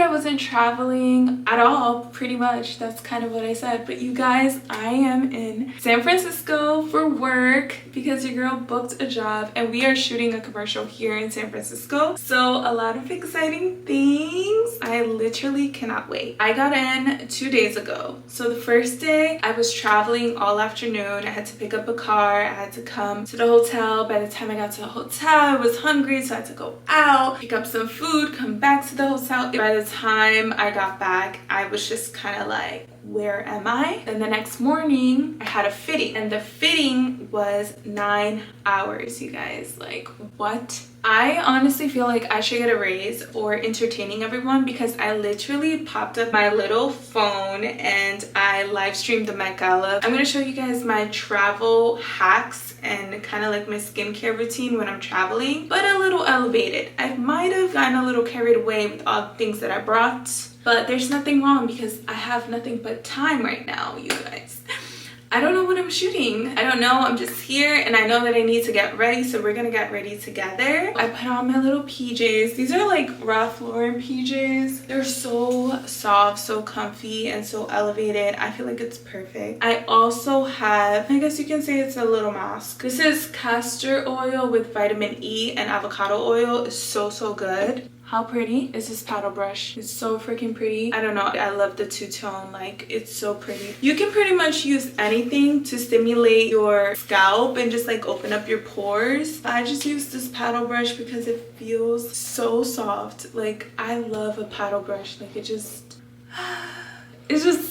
I wasn't traveling at all, pretty much. That's kind of what I said. But you guys, I am in San Francisco for work because your girl booked a job and we are shooting a commercial here in San Francisco. So a lot of exciting things. I literally cannot wait. I got in 2 days ago. So the first day I was traveling all afternoon. I had to pick up a car. I had to come to the hotel. By the time I got to the hotel, I was hungry, so I had to go out, pick up some food, come back to the hotel. By the time I got back, I was just kind of like, where am I? Then the next morning I had a fitting, and the fitting was 9 hours, you guys. Like, what? I honestly feel like I should get a raise for entertaining everyone, because I literally popped up my little phone and I live streamed the Met Gala. I'm going to show you guys my travel hacks and kind of like my skincare routine when I'm traveling, but a little elevated. I might have gotten a little carried away with all the things that I brought, but there's nothing wrong because I have nothing but time right now, you guys. I don't know what I'm shooting. I don't know. I'm just here and I know that I need to get ready, so we're gonna get ready together. I put on my little PJs. These are like Ralph Lauren PJs. They're so soft, so comfy, and so elevated. I feel like it's perfect. I also have, I guess you can say it's a little mask. This is castor oil with vitamin E and avocado oil. It's so good. How pretty is this paddle brush? It's so freaking pretty. I don't know. I love the two-tone. Like, it's so pretty. You can pretty much use anything to stimulate your scalp and just like open up your pores. I just use this paddle brush because it feels so soft. Like, I love a paddle brush. Like, it's just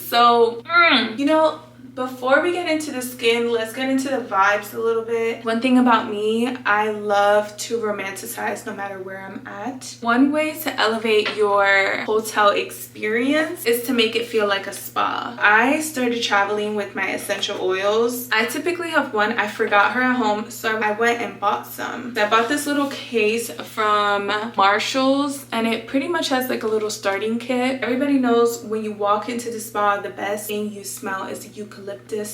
so you know. Before we get into the skin, let's get into the vibes a little bit. One thing about me, I love to romanticize no matter where I'm at. One way to elevate your hotel experience is to make it feel like a spa. I started traveling with my essential oils. I typically have one. I forgot her at home, so I went and bought some. I bought this little case from Marshall's, and it pretty much has like a little starting kit. Everybody knows when you walk into the spa, the best thing you smell is eucalyptus.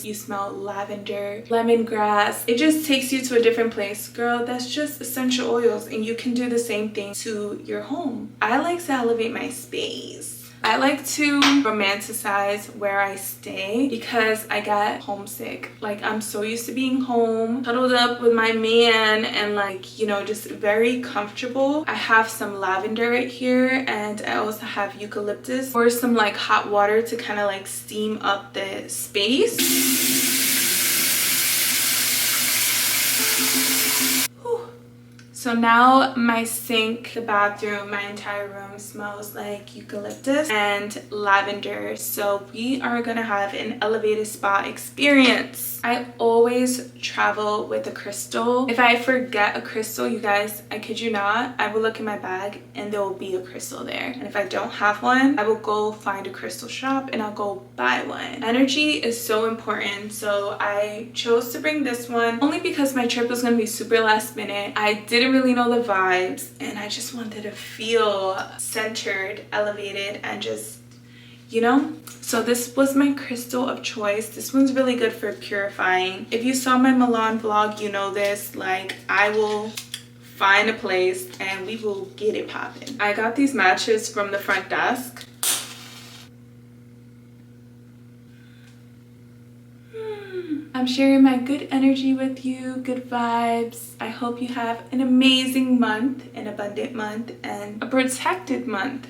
You smell lavender, lemongrass. It just takes you to a different place. Girl, that's just essential oils, and you can do the same thing to your home. I like to elevate my space. I like to romanticize where I stay because I get homesick. Like, I'm so used to being home, cuddled up with my man, and like, you know, just very comfortable. I have some lavender right here, and I also have eucalyptus or some like hot water to kind of like steam up the space. So now my sink, the bathroom, my entire room smells like eucalyptus and lavender. So we are gonna have an elevated spa experience. I always travel with a crystal. If I forget a crystal, you guys, I kid you not, I will look in my bag and there will be a crystal there. And if I don't have one, I will go find a crystal shop and I'll go buy one. Energy is so important. So I chose to bring this one only because my trip was gonna be super last minute. I didn't really know the vibes and I just wanted to feel centered, elevated, and just, you know. So this was my crystal of choice. This one's really good for purifying. If you saw my Milan vlog, you know this. Like, I will find a place and we will get it popping. I got these matches from the front desk. I'm sharing my good energy with you, good vibes. I hope you have an amazing month, an abundant month, and a protected month.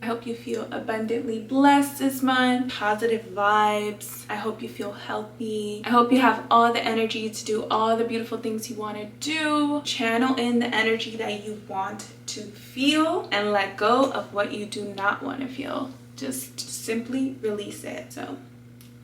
I hope you feel abundantly blessed this month, positive vibes. I hope you feel healthy. I hope you have all the energy to do all the beautiful things you want to do. Channel in the energy that you want to feel and let go of what you do not want to feel. Just simply release it. So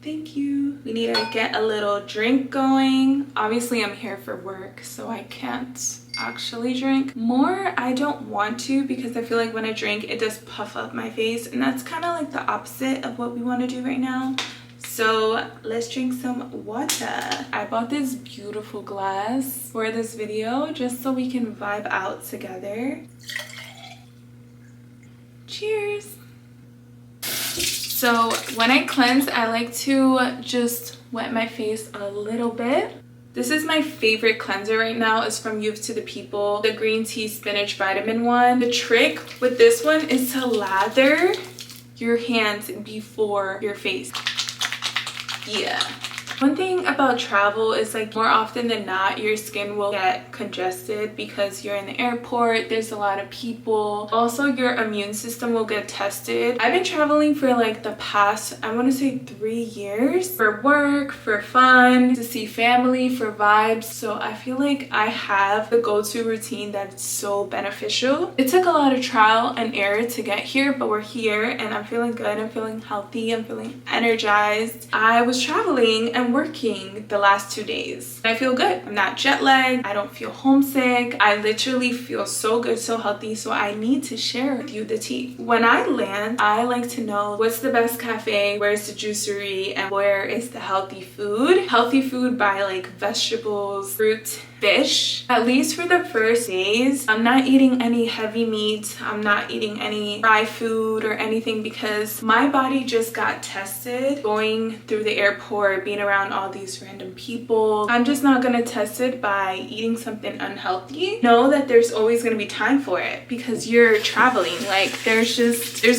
thank you. We need to get a little drink going. Obviously, I'm here for work, so I can't actually drink more. I don't want to because I feel like when I drink, it does puff up my face, and that's kind of like the opposite of what we want to do right now. So let's drink some water. I bought this beautiful glass for this video just so we can vibe out together. Cheers. So when I cleanse, I like to just wet my face a little bit. This is my favorite cleanser right now. It's from Youth to the People, the green tea spinach vitamin one. The trick with this one is to lather your hands before your face. Yeah. One thing about travel is like more often than not your skin will get congested because you're in the airport, there's a lot of people. Also your immune system will get tested. I've been traveling for like the past, I want to say 3 years, for work, for fun, to see family, for vibes. So I feel like I have the go-to routine that's so beneficial. It took a lot of trial and error to get here, but we're here and I'm feeling good. I'm feeling healthy. I'm feeling energized. I was traveling and working the last 2 days. I feel good. I'm not jet lagged. I don't feel homesick. I literally feel so good, so healthy. So I need to share with you the tea. When I land, I like to know what's the best cafe, where's the juicery, and where is the healthy food. Healthy food by like vegetables, fruit, fish. At least for the first days, I'm not eating any heavy meat. I'm not eating any fried food or anything because my body just got tested going through the airport, being around all these random people. I'm just not gonna test it by eating something unhealthy. Know that there's always gonna be time for it because you're traveling. Like there's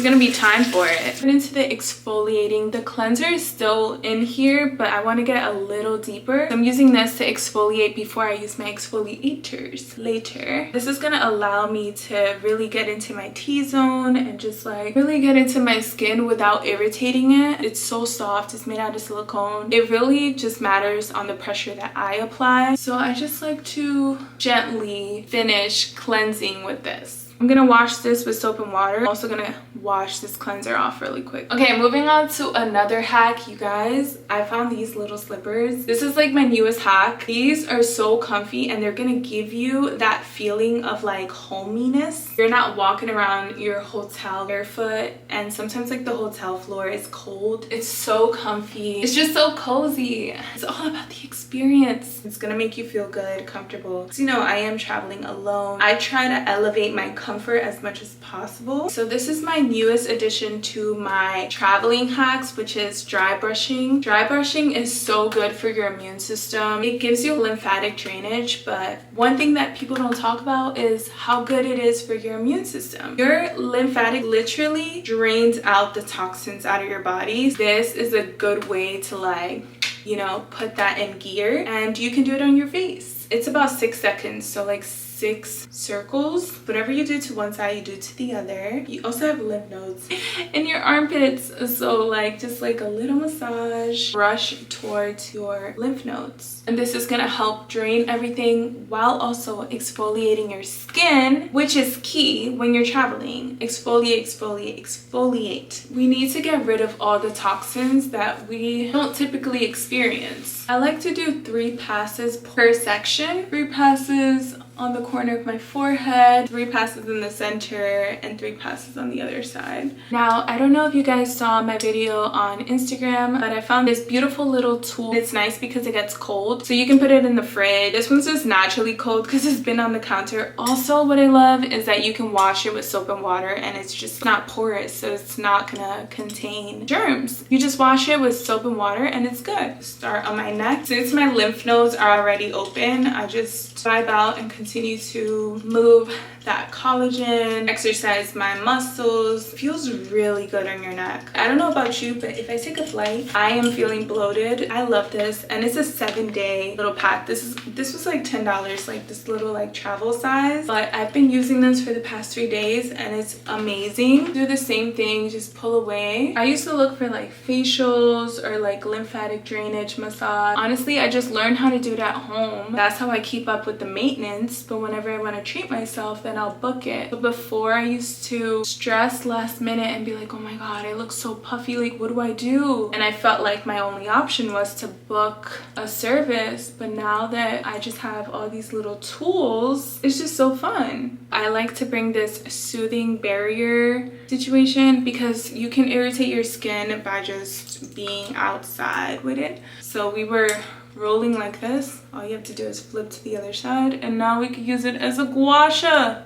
gonna be time for it. Put into the exfoliating. The cleanser is still in here, but I want to get a little deeper. So I'm using this to exfoliate before I use my exfoliators later. This is gonna allow me to really get into my T-zone and just like really get into my skin without irritating it. It's so soft. It's made out of silicone. It really just matters on the pressure that I apply. So I just like to gently finish cleansing with this. I'm gonna wash this with soap and water. I'm also gonna wash this cleanser off really quick. Okay, moving on to another hack, you guys. I found these little slippers. This is like my newest hack. These are so comfy and they're gonna give you that feeling of like hominess. You're not walking around your hotel barefoot and sometimes like the hotel floor is cold. It's so comfy. It's just so cozy. It's all about the experience. It's gonna make you feel good, comfortable. So, you know, I am traveling alone. I try to elevate my comfort as much as possible. So this is my newest addition to my traveling hacks, which is dry brushing. Dry brushing is so good for your immune system. It gives you lymphatic drainage, but one thing that people don't talk about is how good it is for your immune system. Your lymphatic literally drains out the toxins out of your body. This is a good way to like, you know, put that in gear, and you can do it on your face. It's about 6 seconds, so like 6 circles. Whatever you do to one side, you do to the other. You also have lymph nodes in your armpits, so like just like a little massage, brush towards your lymph nodes, and this is gonna help drain everything while also exfoliating your skin, which is key when you're traveling. Exfoliate, exfoliate, exfoliate. We need to get rid of all the toxins that we don't typically experience. I like to do 3 passes per section. 3 passes on the corner of my forehead, 3 passes in the center, and 3 passes on the other side. Now, I don't know if you guys saw my video on Instagram, but I found this beautiful little tool. It's nice because it gets cold, so you can put it in the fridge. This one's just naturally cold because it's been on the counter. Also, what I love is that you can wash it with soap and water, and it's just not porous, so it's not gonna contain germs. You just wash it with soap and water, and it's good. Start on my neck. Since my lymph nodes are already open, I just vibe out and continue to move that collagen, exercise my muscles. It feels really good on your neck. I don't know about you, but if I take a flight, I am feeling bloated. I love this, and it's a 7-day little pack. This was like $10, like this little like travel size, but I've been using this for the past 3 days and it's amazing. Do the same thing, just pull away. I used to look for like facials or like lymphatic drainage massage. Honestly, I just learned how to do it at home. That's how I keep up with the maintenance, but whenever I want to treat myself, then I'll book it. But before, I used to stress last minute and be like, oh my god, I look so puffy, like what do I do? And I felt like my only option was to book a service. But now that I just have all these little tools, it's just so fun. I like to bring this soothing barrier situation because you can irritate your skin by just being outside with it. So we were rolling like this. All you have to do is flip to the other side, and now we can use it as a gua sha.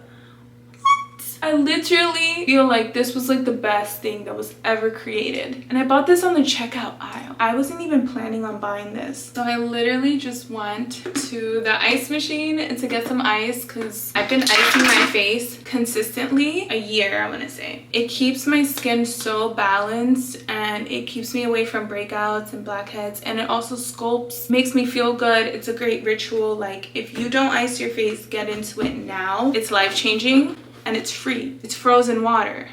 What? I literally feel like this was like the best thing that was ever created. And I bought this on the checkout aisle. I wasn't even planning on buying this. So I literally just went to the ice machine to get some ice because I've been icing my face consistently a year, I want to say. It keeps my skin so balanced and it keeps me away from breakouts and blackheads, and it also sculpts, makes me feel good. It's a great ritual. Like, if you don't ice your face, get into it now. It's life-changing and it's free. It's frozen water.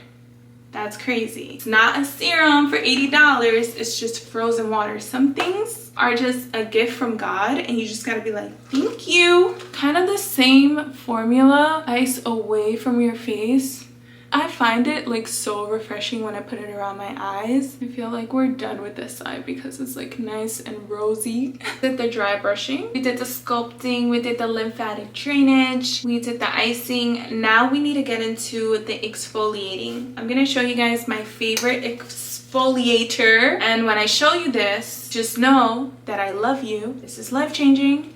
That's crazy. It's not a serum for $80. It's just frozen water. Some things are just a gift from God and you just gotta be like, thank you. Kind of the same formula, ice away from your face. I find it like so refreshing when I put it around my eyes. I feel like we're done with this side because it's like nice and rosy. We did the dry brushing, we did the sculpting, we did the lymphatic drainage, we did the icing. Now we need to get into the exfoliating. I'm gonna show you guys my favorite exfoliator, and when I show you this, just know that I love you. This is life-changing.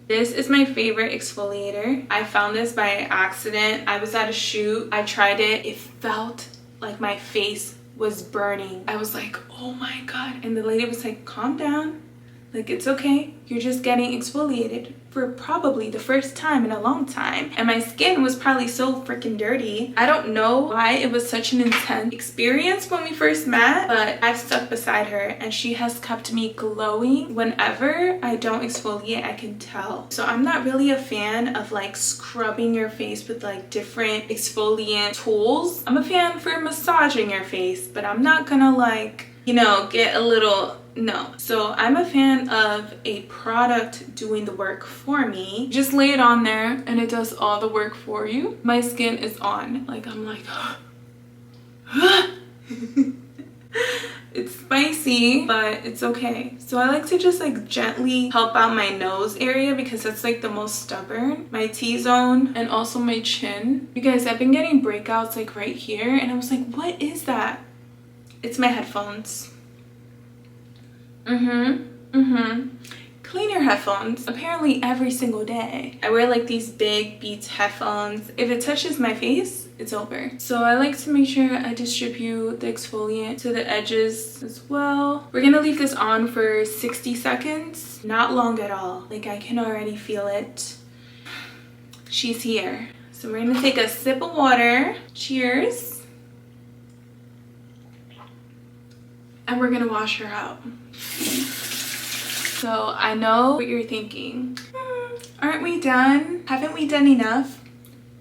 This is my favorite exfoliator. I found this by accident. I was at a shoot. I tried it. It felt like my face was burning. I was like, oh my God. And the lady was like, calm down. Like, it's okay. You're just getting exfoliated for probably the first time in a long time. And my skin was probably so freaking dirty. I don't know why it was such an intense experience when we first met, but I've stuck beside her and she has kept me glowing. Whenever I don't exfoliate, I can tell. So I'm not really a fan of like scrubbing your face with like different exfoliant tools. I'm a fan for massaging your face, but I'm not gonna like, you know, get a little, no. So I'm a fan of a product doing the work for me. Just lay it on there and it does all the work for you. My skin is on. Like, I'm like, it's spicy, but it's okay. So I like to just like gently help out my nose area because that's like the most stubborn. My T-zone and also my chin. You guys, I've been getting breakouts like right here and I was like, what is that? It's my headphones. Clean your headphones apparently every single day. I wear like these big Beats headphones. If it touches my face, it's over. So I like to make sure I distribute the exfoliant to the edges as well. We're gonna leave this on for 60 seconds. Not long at all. Like, I can already feel it. She's here. So we're gonna take a sip of water. Cheers. And we're gonna wash her out. So I know what you're thinking. Aren't we done? Haven't we done enough?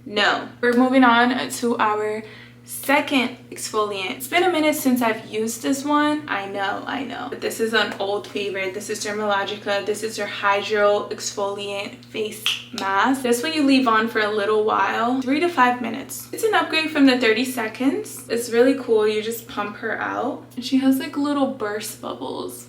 No. We're moving on to our second exfoliant. It's been a minute since I've used this one. I know. But this is an old favorite. This is Dermalogica. This is their Hydro Exfoliant Face Mask. This one you leave on for a little while, 3 to 5 minutes. It's an upgrade from the 30 seconds. It's really cool. You just pump her out. And she has like little burst bubbles.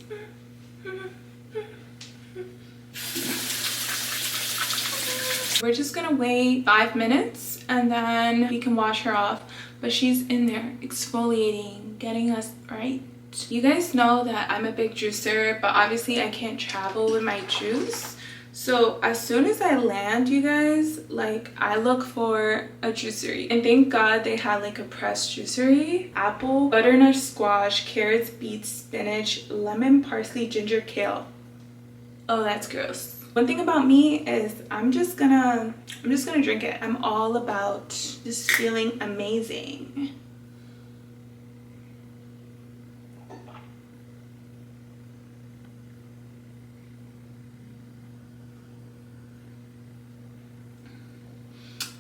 We're just gonna wait 5 minutes and then we can wash her off. But she's in there exfoliating, getting us right. You guys know that I'm a big juicer, but obviously I can't travel with my juice. So as soon as I land, you guys, like, I look for a juicery. And thank God they had like a pressed juicery. Apple, butternut squash, carrots, beets, spinach, lemon, parsley, ginger, kale. Oh, that's gross. One thing about me is I'm just gonna drink it. I'm all about just feeling amazing.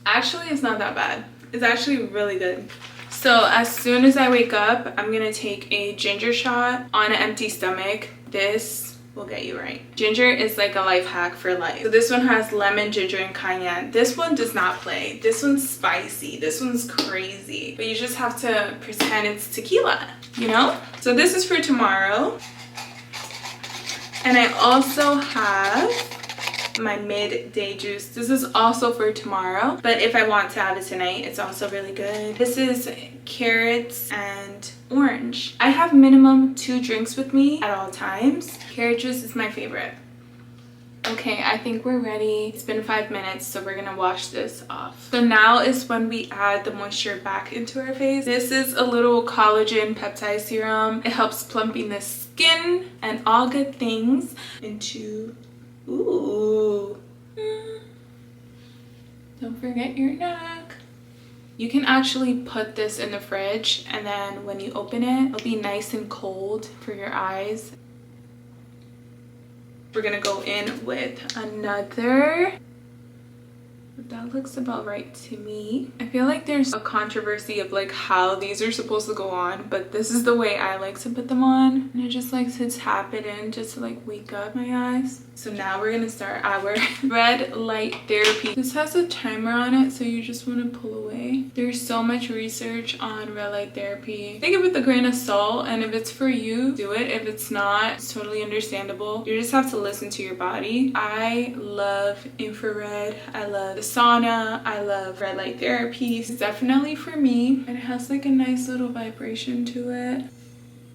Actually, it's not that bad. It's actually really good. So as soon as I wake up, I'm gonna take a ginger shot on an empty stomach. This will get you right. Ginger is like a life hack for life. So this one has lemon, ginger, and cayenne. This one does not play. This one's spicy. This one's crazy. But you just have to pretend it's tequila, you know? So this is for tomorrow. And I also have my midday juice. This is also for tomorrow, but if I want to have it tonight, it's also really good. This is carrots and orange. I have minimum 2 drinks with me at all times. Carrot juice is my favorite. Okay, I think we're ready. It's been 5 minutes, so we're gonna wash this off. So now is when we add the moisture back into our face. This is a little collagen peptide serum. It helps plumping the skin and all good things into, ooh. Don't forget your neck. You can actually put this in the fridge, and then when you open it, it'll be nice and cold for your eyes. We're gonna go in with another. That looks about right to me. I feel like there's a controversy of like how these are supposed to go on, but this is the way I like to put them on. And I just like to tap it in just to like wake up my eyes. So now we're gonna start our red light therapy. This has a timer on it, so you just want to pull away. There's so much research on red light therapy. Take it with a grain of salt, and if it's for you, do it. If it's not, it's totally understandable. You just have to listen to your body. I love infrared. I love the sauna. I love red light therapy. It's definitely for me. And it has like a nice little vibration to it.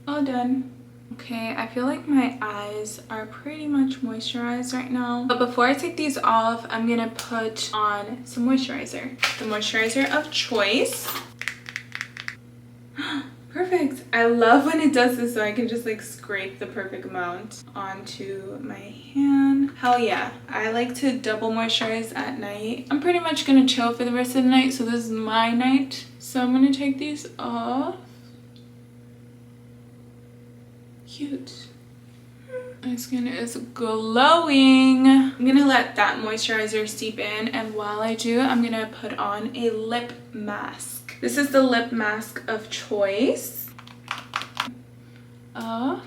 All done. Okay, I feel like my eyes are pretty much moisturized right now. But before I take these off, I'm gonna put on some moisturizer. The moisturizer of choice. Perfect. I love when it does this, so I can just like scrape the perfect amount onto my hand. Hell yeah. I like to double moisturize at night. I'm pretty much gonna chill for the rest of the night, so this is my night. So I'm gonna take these off. Cute. My skin is glowing. I'm gonna let that moisturizer seep in, and while I do, I'm gonna put on a lip mask. This is the lip mask of choice. Let's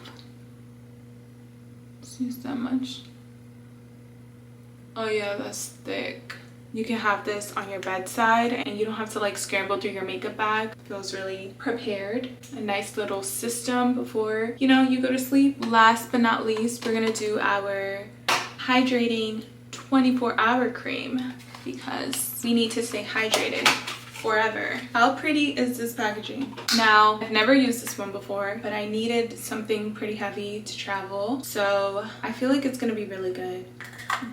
use that much. Oh yeah, that's thick. You can have this on your bedside and you don't have to like scramble through your makeup bag. It feels really prepared. A nice little system before, you know, you go to sleep. Last but not least, we're gonna do our hydrating 24-hour cream because we need to stay hydrated forever. How pretty is this packaging? Now, I've never used this one before, but I needed something pretty heavy to travel. So I feel like it's gonna be really good.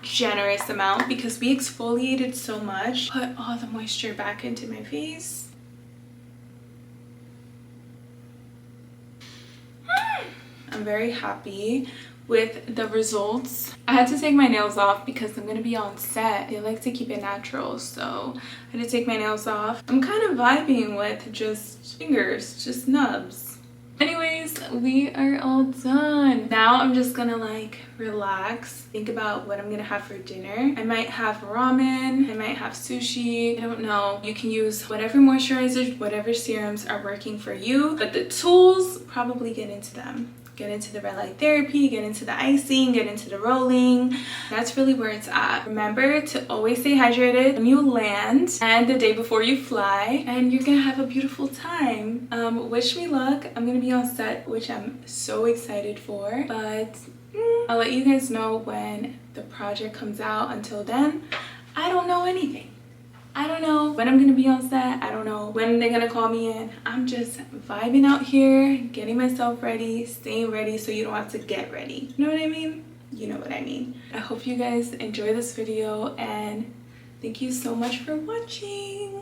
Generous amount because we exfoliated so much. Put all the moisture back into my face. I'm very happy with the results. I had to take my nails off because I'm gonna be on set. They like to keep it natural, so I had to take my nails off. I'm kind of vibing with just fingers, just nubs. Anyways, we are all done. Now I'm just gonna like relax, think about what I'm gonna have for dinner. I might have ramen, I might have sushi, I don't know. You can use whatever moisturizers, whatever serums are working for you, but the tools, probably get into them. Get into the red light therapy, get into the icing, get into the rolling. That's really where it's at. Remember to always stay hydrated when you land and the day before you fly, and you're gonna have a beautiful time. Wish me luck. I'm gonna be on set, which I'm so excited for, but I'll let you guys know when the project comes out. Until then, I don't know anything. I don't know when I'm gonna be on set. I don't know when they're gonna call me in. I'm just vibing out here, getting myself ready, staying ready so you don't have to get ready. You know what I mean? You know what I mean. I hope you guys enjoy this video, and thank you so much for watching.